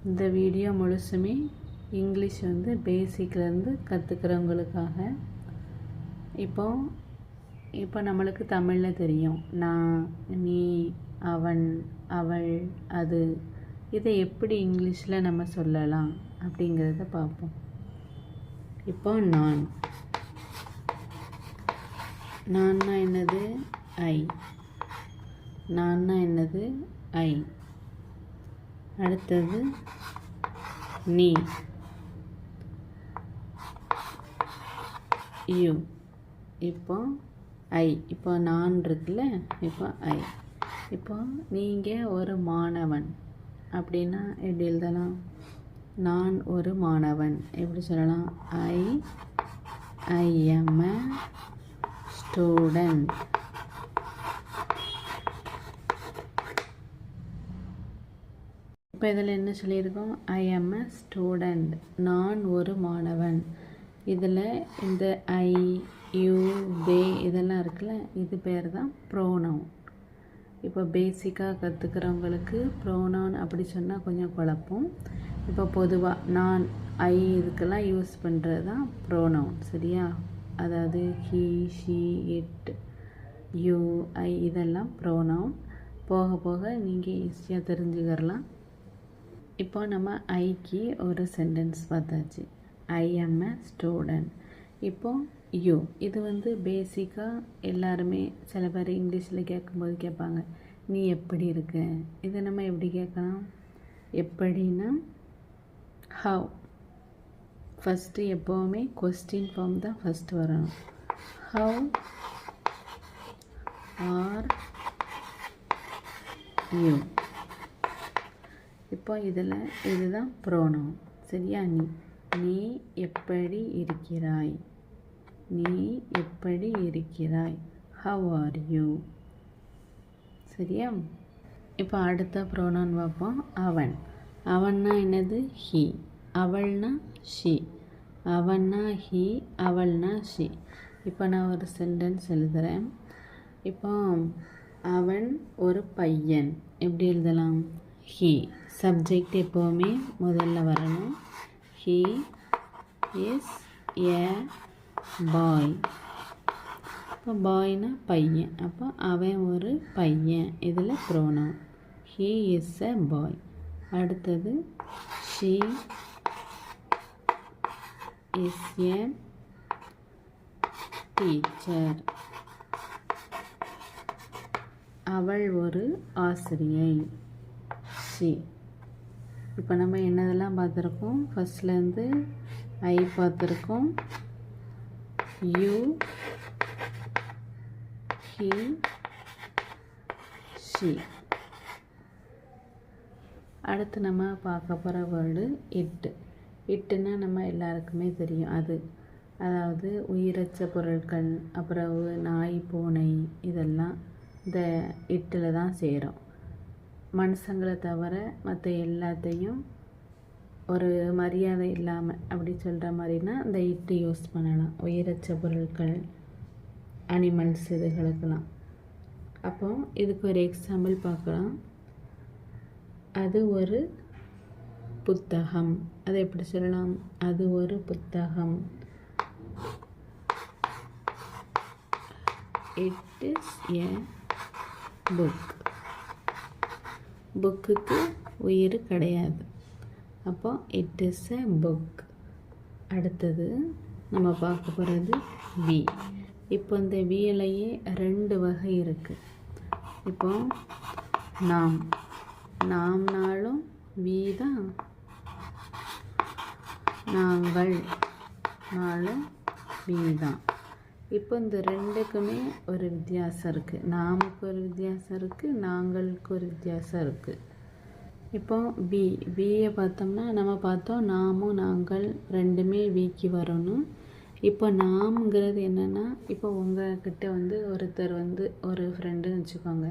இந்த video முழுசுமே English வந்து பேசிக்லேருந்து கற்றுக்கிறவங்களுக்காக. இப்போ நம்மளுக்கு தமிழில் தெரியும் நான், நீ, அவன், அவள், அது. இதை எப்படி இங்கிலீஷில் நம்ம சொல்லலாம் அப்படிங்கிறத பார்ப்போம். இப்போ நான்னா என்னது? ஐ. நான்னா என்னது? ஐ. அடுத்தது நீ, யூ. இப்போ ஐ. இப்போ நான் இருக்குல்ல, இப்போ ஐ. இப்போ நீங்கள் ஒரு மாணவன் அப்படின்னா எப்படி எழுதலாம்? நான் ஒரு மாணவன் எப்படி சொல்லலாம்? I am a student. இப்போ இதில் என்ன சொல்லியிருக்கோம்? ஐ எம் எ ஸ்டூடெண்ட், நான் ஒரு மாணவன். இதில் இந்த ஐ, யூ, தே இதெல்லாம் இருக்குல்ல, இது பேர் தான் ப்ரோனவுன். இப்போ பேசிக்காக கற்றுக்கிறவங்களுக்கு ப்ரோனவுன் அப்படி சொன்னால் கொஞ்சம் குழப்பம். இப்போ பொதுவாக நான், ஐ இதுக்கெல்லாம் யூஸ் பண்ணுறது தான் ப்ரோனவுன், சரியா? அதாவது ஹீ, ஷீ, இட், யூ, ஐ இதெல்லாம் ப்ரோனவுன். போக போக நீங்கள் ஈஸியாக தெரிஞ்சுக்கிறலாம். இப்போ நம்ம ஐக்கு ஒரு சென்டென்ஸ் பார்த்தாச்சு. I am a student. இப்போ யூ, இது வந்து பேசிக்காக எல்லாருமே சில பேர் இங்கிலீஷில் கேட்கும்போது கேட்பாங்க, நீ எப்படி இருக்க? இதை நம்ம எப்படி கேட்கலாம்? எப்படின்னா ஹவ். ஃபஸ்ட்டு எப்போவுமே கொஸ்டின் ஃபார்ம் தான் ஃபஸ்ட்டு வரணும். How are you. இப்போ இதில் இதுதான் ப்ரோனவுன், சரியா? நீ எப்படி இருக்கிறாய்? நீ எப்படி இருக்கிறாய்? ஹவ் ஆர் யூ, சரியா? இப்போ அடுத்த ப்ரோனவுன் பார்ப்போம். அவன். அவன்னா என்னது? ஹீ. அவள்னா ஷீ. அவன்னா ஹீ, அவள்னா ஷீ. இப்போ நான் ஒரு சென்டென்ஸ் எழுதுகிறேன். இப்போ அவன் ஒரு பையன் எப்படி எழுதலாம்? ஹீ. சப்ஜெக்ட் எப்போவுமே முதல்ல வரணும். ஹீ இஸ் ஏ பாய். இப்போ பாய்னா பையன், அப்போ அவன் ஒரு பையன். இதில் ப்ரோனவுன் ஹீ இஸ் எ பாய். அடுத்தது ஷீ இஸ் ஏ டீச்சர். அவள் ஒரு ஆசிரியை. ஷீ. இப்போ நம்ம என்னதெல்லாம் பார்த்துருக்கோம்? ஃபஸ்ட்லேருந்து ஐ பார்த்துருக்கோம், யூ, ஹீ, ஷீ. அடுத்து நம்ம பார்க்க போகிற வேர்டு இட்டு. இட்டுன்னா நம்ம எல்லாருக்குமே தெரியும். அதாவது உயிரற்ற பொருட்கள், அப்புறம் நாய், பூனை இதெல்லாம் இந்த இட்டில் தான் சேரும். மனுஷங்களை தவிர மற்ற எல்லாத்தையும் ஒரு மரியாதை இல்லாமல் அப்படி சொல்கிற மாதிரினா இந்த இட்டு யூஸ் பண்ணலாம். உயிரற்ற பொருட்கள், அனிமல்ஸ் இதுகளுக்கெல்லாம். அப்போ இதுக்கு ஒரு எக்ஸாம்பிள் பார்க்கலாம். அது ஒரு புத்தகம். அதை எப்படி சொல்லலாம்? அது ஒரு புத்தகம். It is a book. புக்குக்கு உயிர் கிடையாது, அப்போ இட் இஸ் எ புக். அடுத்தது நம்ம பார்க்க போகிறது வி. இப்போ இந்த விலையே 2 வகை இருக்குது. இப்போ நாம்னாலும் வி தான், நாங்கள் நாளும் வி தான். இப்போ இந்த ரெண்டுக்குமே ஒரு வித்தியாசம் இருக்குது. நாமுக்கு ஒரு வித்தியாசம் இருக்குது, நாங்களுக்கு ஒரு வித்தியாசம் இருக்குது. இப்போ வியை பார்த்தோம்னா நம்ம பார்த்தோம் நாமும் நாங்கள் ரெண்டுமே விக்கு வரணும். இப்போ நாம்ங்கிறது என்னென்னா, இப்போ உங்கள்கிட்ட வந்து ஒருத்தர் வந்து ஒரு ஃப்ரெண்டுன்னு வச்சுக்கோங்க.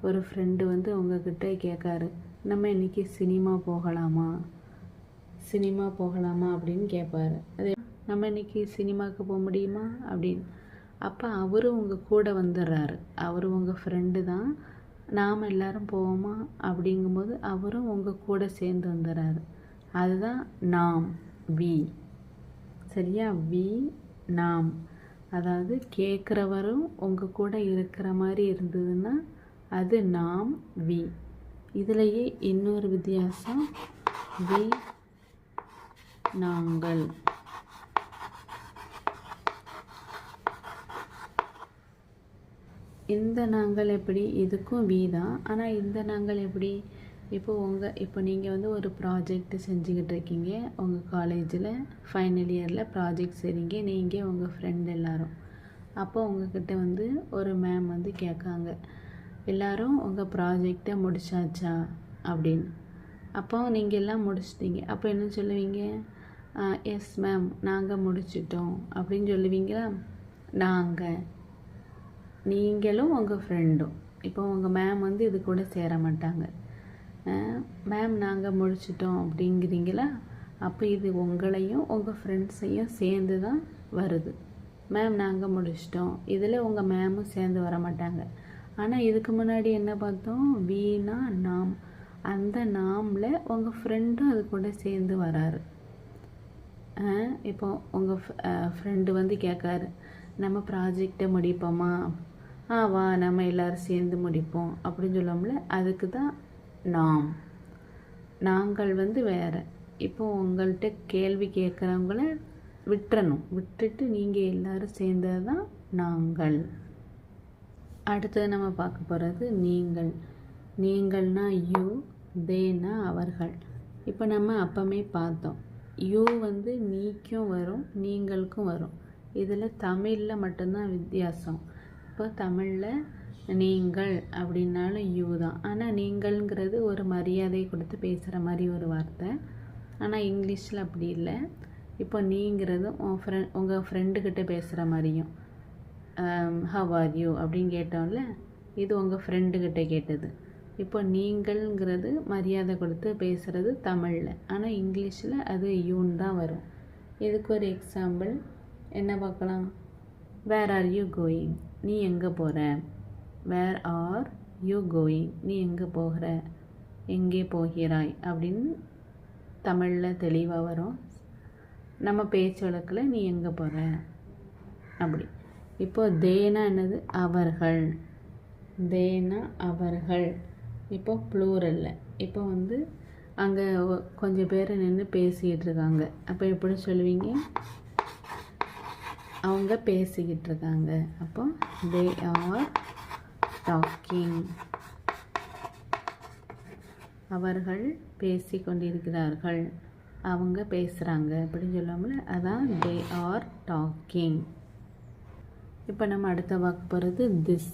ஒரு ஃப்ரெண்டு வந்து உங்கள்கிட்ட கேட்காரு, நம்ம இன்றைக்கி சினிமா போகலாமா அப்படின்னு கேட்பாரு. அதே நம்ம இன்றைக்கி சினிமாவுக்கு போக முடியுமா அப்படின்னு. அப்போ அவர் உங்கள் கூட வந்துடுறாரு. அவர் உங்கள் ஃப்ரெண்டு தான். நாம் எல்லோரும் போவோமா அப்படிங்கும்போது அவரும் உங்கள் கூட சேர்ந்து வந்துடுறாரு. அதுதான் நாம், வி. சரியா? வி, நாம். அதாவது கேட்குறவரும் உங்கள் கூட இருக்கிற மாதிரி இருந்ததுன்னா அது நாம், வி. இதுலேயே இன்னொரு வித்தியாசம், வி, நாங்கள். இந்த நாங்கள் எப்படி? இதுக்கும் வி தான். ஆனால் இந்த நாங்கள் எப்படி? இப்போ நீங்கள் வந்து ஒரு ப்ராஜெக்ட் செஞ்சுக்கிட்டு இருக்கீங்க உங்கள் காலேஜில், ஃபைனல் இயரில் ப்ராஜெக்ட் செய்கிறீங்க, நீங்கள் உங்கள் ஃப்ரெண்ட் எல்லோரும். அப்போ உங்கள்கிட்ட வந்து ஒரு மேம் வந்து கேட்காங்க, எல்லோரும் உங்கள் ப்ராஜெக்டை முடிச்சாச்சா அப்படின்னு. அப்போ நீங்கள் எல்லாம் முடிச்சிட்டிங்க. அப்போ என்ன சொல்லுவீங்க? எஸ் மேம், நாங்கள் முடிச்சிட்டோம் அப்படின்னு சொல்லுவீங்களா? நாங்கள், நீங்களும் உங்கள் ஃப்ரெண்டும். இப்போ உங்கள் மேம் வந்து இது கூட சேர மாட்டாங்க. மேம் நாங்கள் முடிச்சிட்டோம் அப்படிங்கிறீங்களா? அப்போ இது உங்களையும் உங்கள் ஃப்ரெண்ட்ஸையும் சேர்ந்து தான் வருது. மேம் நாங்கள் முடிச்சிட்டோம், இதில் உங்கள் மேமும் சேர்ந்து வர மாட்டாங்க. ஆனால் இதுக்கு முன்னாடி என்ன பார்த்தோம்? வீணா நாம். அந்த நாமில் உங்கள் ஃப்ரெண்டும் அது கூட சேர்ந்து வராரு. இப்போ உங்கள் ஃப்ரெண்டு வந்து கேட்காரு, நம்ம ப்ராஜெக்டை முடிப்போமா? வா நம்ம எல்லோரும் சேர்ந்து முடிப்போம் அப்படின்னு சொல்லுவோம்ல, அதுக்கு தான் நாம். நாங்கள் வந்து வேறு. இப்போ உங்கள்கிட்ட கேள்வி கேட்குறவங்கள விட்டுறணும், விட்டுட்டு நீங்கள் எல்லோரும் சேர்ந்தது தான் நாங்கள். அடுத்தது நம்ம பார்க்க போகிறது நீங்கள். நீங்கள்னா யூ, தேனா அவர்கள். இப்போ நம்ம அப்பமே பார்த்தோம், யூ வந்து நீக்கும் வரும், நீங்களுக்கும் வரும். இதில் தமிழில் மட்டும்தான் வித்தியாசம். இப்போ தமிழில் நீங்கள் அப்படின்னாலும் யூ தான். ஆனால் நீங்கள்ங்கிறது ஒரு மரியாதை கொடுத்து பேசுகிற மாதிரி ஒரு வார்த்தை. ஆனால் இங்கிலீஷில் அப்படி இல்லை. இப்போ நீங்கிறது உங்கள் ஃப்ரெண்டுக்கிட்ட பேசுகிற மாதிரியும், ஹவ் ஆர் யூ அப்படின்னு கேட்டோம்ல, இது உங்கள் ஃப்ரெண்டுக்கிட்ட கேட்டது. இப்போ நீங்கள்ங்கிறது மரியாதை கொடுத்து பேசுகிறது தமிழில். ஆனால் இங்கிலீஷில் அது யூன்னு தான் வரும். இதுக்கு ஒரு எக்ஸாம்பிள் என்ன பார்க்கலாம்? Where are you going? நீ எங்கே போகிற? Where are you going? நீ எங்கே போகிற, எங்கே போகிறாய் அப்படின்னு தமிழில் தெளிவாக வரும். நம்ம பேச்சு வழக்கில் நீ எங்கே போகிற அப்படி. இப்போ தேனா என்னது? அவர்கள். தேனா அவர்கள். இப்போ ப்ளூரல்ல. இப்போ வந்து அங்கே கொஞ்சம் பேர் நின்று பேசிக்கிட்டு இருக்காங்க. அப்போ எப்படி சொல்லுவீங்க? அவங்க பேசிக்கிட்டு இருக்காங்க. அப்போ தே ஆர் டாக்கிங். அவர்கள் பேசி கொண்டிருக்கிறார்கள், அவங்க பேசுகிறாங்க அப்படின்னு சொல்லுவோம்ல, அதான் தே ஆர் டாக்கிங். இப்போ நம்ம அடுத்த பார்க்க போகிறது திஸ்.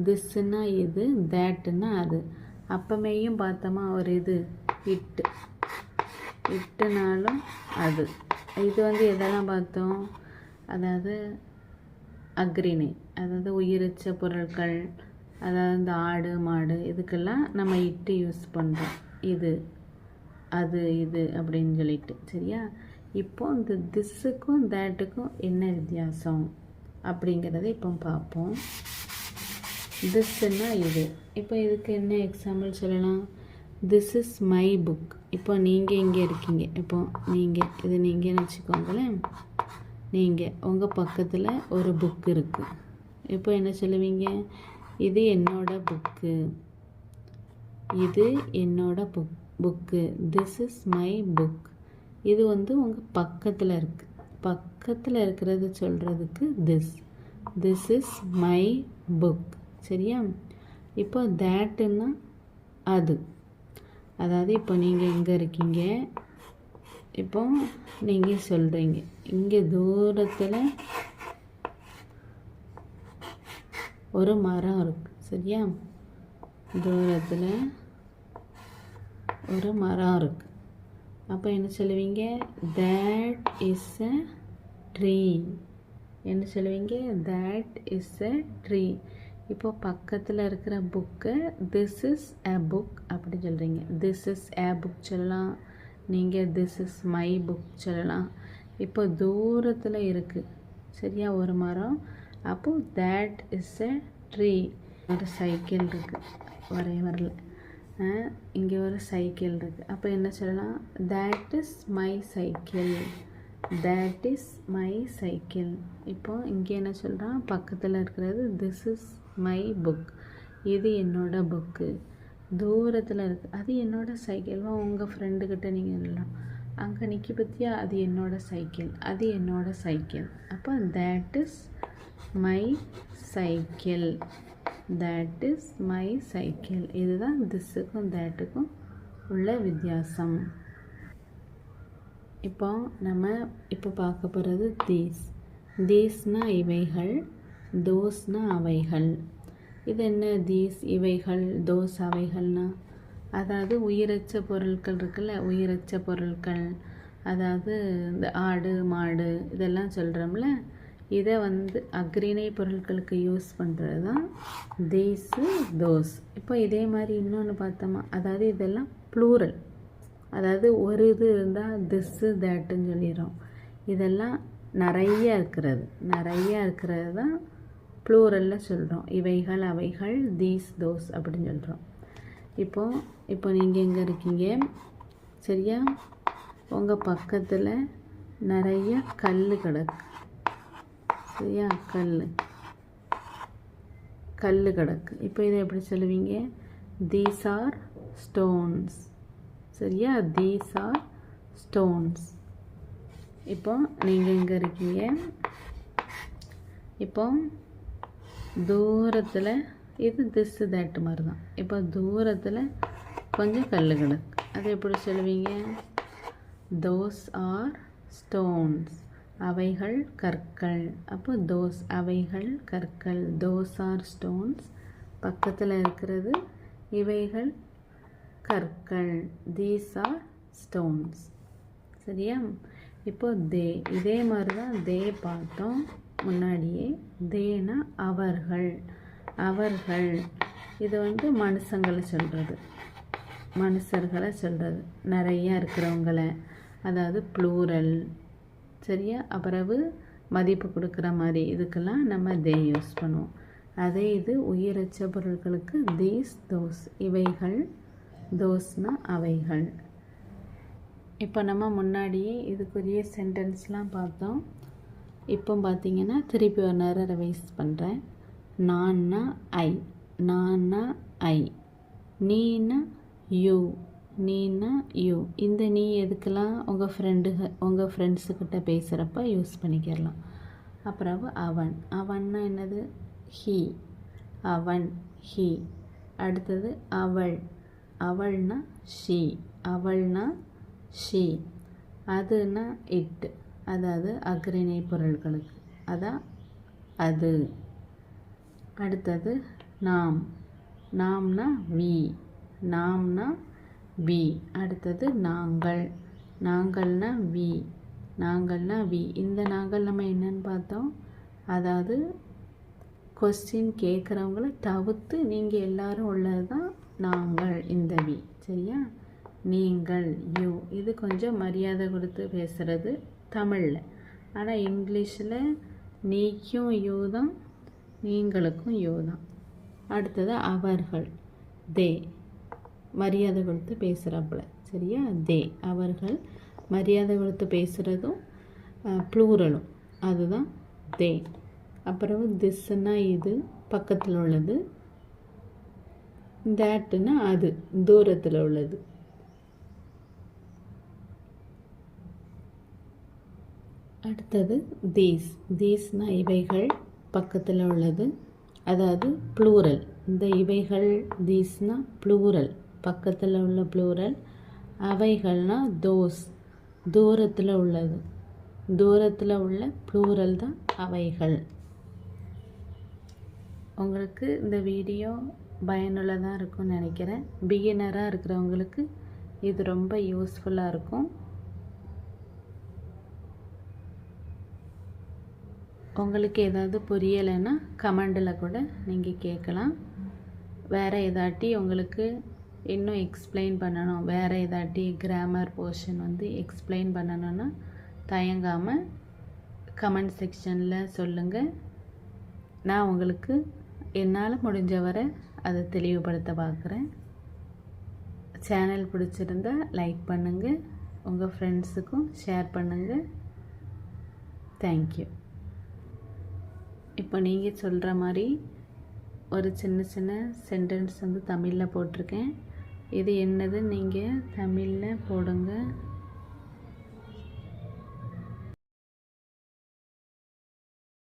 திஸ்ன்னா இது, தேட்டுன்னா அது. அப்பமேயும் பார்த்தோமா ஒரு இது இட்டு, இட்டுனாலும் அது. இது வந்து எதெல்லாம் பார்த்தோம்? அதாவது அக்ரிணை, அதாவது உயிரச்ச பொருட்கள், அதாவது இந்த ஆடு மாடு இதுக்கெல்லாம் நம்ம இட்டு யூஸ் பண்ணுறோம். இது அது இது அப்படின்னு சொல்லிட்டு. சரியா? இப்போ இந்த திஸ்ஸுக்கும் தேட்டுக்கும் என்ன வித்தியாசம் அப்படிங்கிறத இப்போ பார்ப்போம். திஸ்ன்னா இது. இப்போ இதுக்கு என்ன எக்ஸாம்பிள் சொல்லலாம்? This is my book. இப்போ நீங்கள் இங்கே இருக்கீங்க. இப்போ நீங்கள் இது நீங்கன்னு வச்சுக்கோங்களேன். நீங்கள் உங்கள் பக்கத்தில் ஒரு புக் இருக்குது. இப்போ என்ன சொல்லுவீங்க? இது என்னோட புக்கு, இது என்னோட book. This is my book. இது வந்து உங்கள் பக்கத்தில் இருக்குது. பக்கத்தில் இருக்கிறது சொல்கிறதுக்கு this. This is my book. சரியா? இப்போ தேட்டுன்னா அது. அதாவது இப்போ நீங்கள் எங்கே இருக்கீங்க, இப்போ நீங்கள் சொல்கிறீங்க இங்கே தூரத்தில் ஒரு மரம் இருக்குது. சரியா? தூரத்தில் ஒரு மரம் இருக்குது. அப்போ என்ன சொல்லுவீங்க? That is a tree. என்ன சொல்லுவீங்க? That is a tree. இப்போ பக்கத்தில் இருக்கிற book this is a book அப்படி சொல்கிறீங்க. திஸ் இஸ் அ புக் சொல்லலாம், நீங்கள் திஸ் இஸ் மை புக் சொல்லலாம். இப்போ தூரத்தில் இருக்குது. சரியா? ஒரு மரம். அப்போது தேட் இஸ் அ ட்ரீ. ஒரு சைக்கிள் இருக்குது, வரல. இங்கே ஒரு சைக்கிள் இருக்குது. அப்போ என்ன சொல்லலாம்? That is my cycle. That is my cycle. இப்போ இங்கே என்ன சொல்கிறான்? பக்கத்தில் இருக்கிறது திஸ் இஸ் மை புக். இது என்னோட புக்கு. தூரத்தில் இருக்குது அது என்னோட சைக்கிள். உங்கள் ஃப்ரெண்டுக்கிட்ட நீங்கள் எல்லாம் அங்கே நிற்கி பற்றியா, அது என்னோட சைக்கிள், அது என்னோட சைக்கிள். அப்போ that is my cycle. That is my cycle. இதுதான் திஸ்ஸுக்கும் தேட்டுக்கும் உள்ள வித்தியாசம். இப்போ நம்ம இப்போ பார்க்க போகிறது தீஸ். தீஸ்னால் இவைகள், தோஸ்னால் அவைகள். இது என்ன? தீஸ் இவைகள், தோஸ் அவைகள்னா அதாவது உயிரற்ற பொருட்கள் இருக்குல்ல, உயிரற்ற பொருட்கள். அதாவது இந்த ஆடு மாடு இதெல்லாம் சொல்கிறோம்ல, இதை அக்ரிணை பொருட்களுக்கு யூஸ் பண்ணுறது தான் தீஸு தோஸ். இப்போ இதே மாதிரி இன்னொன்று பார்த்தோமா, அதாவது இதெல்லாம் ப்ளூரல். அதாவது ஒரு இது இருந்தால் திஸ்ஸு தேட்டுன்னு சொல்லிடுறோம். இதெல்லாம் நிறைய இருக்கிறது தான் ப்ளூரலில் சொல்கிறோம். இவைகள் அவைகள், தீஸ் தோஸ் அப்படின்னு சொல்கிறோம். இப்போ நீங்கள் எங்கே இருக்கீங்க? சரியா? உங்கள் பக்கத்தில் நிறைய கல் கிடக்கு. சரியா? கல் கிடக்கு. இப்போ இதை எப்படி சொல்லுவீங்க? These are stones. சரியா? These are stones. இப்போ நீங்கள் எங்கே இருக்கீங்க? இப்போ தூரத்தில் இது திஸ் தேட்டு மாதிரி தான். இப்போ தூரத்தில் கொஞ்சம் கல் கிடக்கு. அது எப்படி சொல்லுவீங்க? Those are stones. அவைகள் கற்கள். அப்போ தோஸ் அவைகள் கற்கள், தோஸ் ஆர் ஸ்டோன்ஸ். பக்கத்தில் இருக்கிறது இவைகள் கற்கள், தீஸ் ஆர் ஸ்டோன்ஸ். சரியா? இப்போ தே, இதே மாதிரி தான் தே பார்த்தோம் முன்னாடியே. தேனா அவர்கள். இது மனுஷர்களை சொல்கிறது, நிறையா இருக்கிறவங்கள, அதாவது ப்ளூரல். சரியா? அப்புறவு மதிப்பு கொடுக்குற மாதிரி இதுக்கெல்லாம் நம்ம தே யூஸ் பண்ணுவோம். அதே இது உயிரற்ற பொருட்களுக்கு தீஸ் தோஸ். இவைகள், தோஸ்னா அவைகள். இப்போ நம்ம முன்னாடியே இதுக்குரிய சென்டென்ஸ்லாம் பார்த்தோம். இப்போ பார்த்தீங்கன்னா திருப்பி ஒரு நேரம் ரிவைஸ் பண்ணுறேன். நான்னா ஐ, நான்னா ஐ. நீனா யூ, நீனா யூ. இந்த நீ எதுக்கெல்லாம் உங்கள் ஃப்ரெண்ட்ஸுக்கிட்ட பேசுகிறப்ப யூஸ் பண்ணிக்கிறலாம். அப்புறம் அவன், அவன்னா என்னது? ஹீ. அவன் ஹீ. அடுத்தது அவள், அவள்னா ஷீ, அவள்னா ஷீ. அதுனா இட், அதாவது அக்ரிணை பொருட்களுக்கு, அதான் அது. அடுத்தது நாம், நாம்னா வி, நாம்னா வி. அடுத்தது நாங்கள், நாங்கள்னா வி, நாங்கள்னா வி. இந்த நாங்கள் நம்ம என்னன்னு பார்த்தோம்? அதாவது கொஸ்டின் கேட்குறவங்கள தவிர்த்து நீங்கள் எல்லாரும் உள்ளது தான் நாங்கள், இந்த வி. சரியா? நீங்கள், யூ. இது கொஞ்சம் மரியாதை கொடுத்து பேசுகிறது தமிழில். ஆனால் இங்கிலீஷில் நீக்கும் யூ தான், நீங்களுக்கும் யூ தான். அடுத்தது அவர்கள், தே. மரியாதை கொடுத்து பேசுகிறப்பல. சரியா? தே, அவர்கள். மரியாதை கொடுத்து பேசுகிறதும் ப்ளூரலும், அதுதான் தே. அப்புறம் திஸ்னா இது பக்கத்தில் உள்ளது, தேட்டுனா அது தூரத்தில் உள்ளது. அடுத்தது தீஸ். தீஸ்னா இவைகள் பக்கத்தில் உள்ளது, அதாவது ப்ளூரல். இந்த இவைகள் தீஸ்னா ப்ளூரல், பக்கத்தில் உள்ள ப்ளூரல். அவைகள்னா தோஸ், தூரத்தில் உள்ளது. தூரத்தில் உள்ள ப்ளூரல் தான் அவைகள். உங்களுக்கு இந்த வீடியோ பயனுள்ளதாக இருக்கும்னு நினைக்கிறேன். பிகினராக இருக்கிறவங்களுக்கு இது ரொம்ப யூஸ்ஃபுல்லாக இருக்கும். உங்களுக்கு ஏதாவது புரியலைன்னா கமெண்டில் கூட நீங்கள் கேட்கலாம். வேறு ஏதாட்டி உங்களுக்கு இன்னும் எக்ஸ்பிளைன் பண்ணணும், வேறு ஏதாட்டி கிராமர் போர்ஷன் எக்ஸ்பிளைன் பண்ணணுன்னா தயங்காமல் கமெண்ட் செக்ஷனில் சொல்லுங்கள். நான் உங்களுக்கு என்னால் முடிஞ்ச வரை அதை தெளிவுபடுத்த பார்க்குறேன். சேனல் பிடிச்சிருந்தா லைக் பண்ணுங்கள், உங்கள் ஃப்ரெண்ட்ஸுக்கும் ஷேர் பண்ணுங்கள். தேங்க்யூ. இப்போ நீங்கள் சொல்கிற மாதிரி ஒரு சின்ன சின்ன சென்டென்ஸ் வந்து தமிழில் போட்டிருக்கேன். இது என்னது நீங்கள் தமிழில் போடுங்க.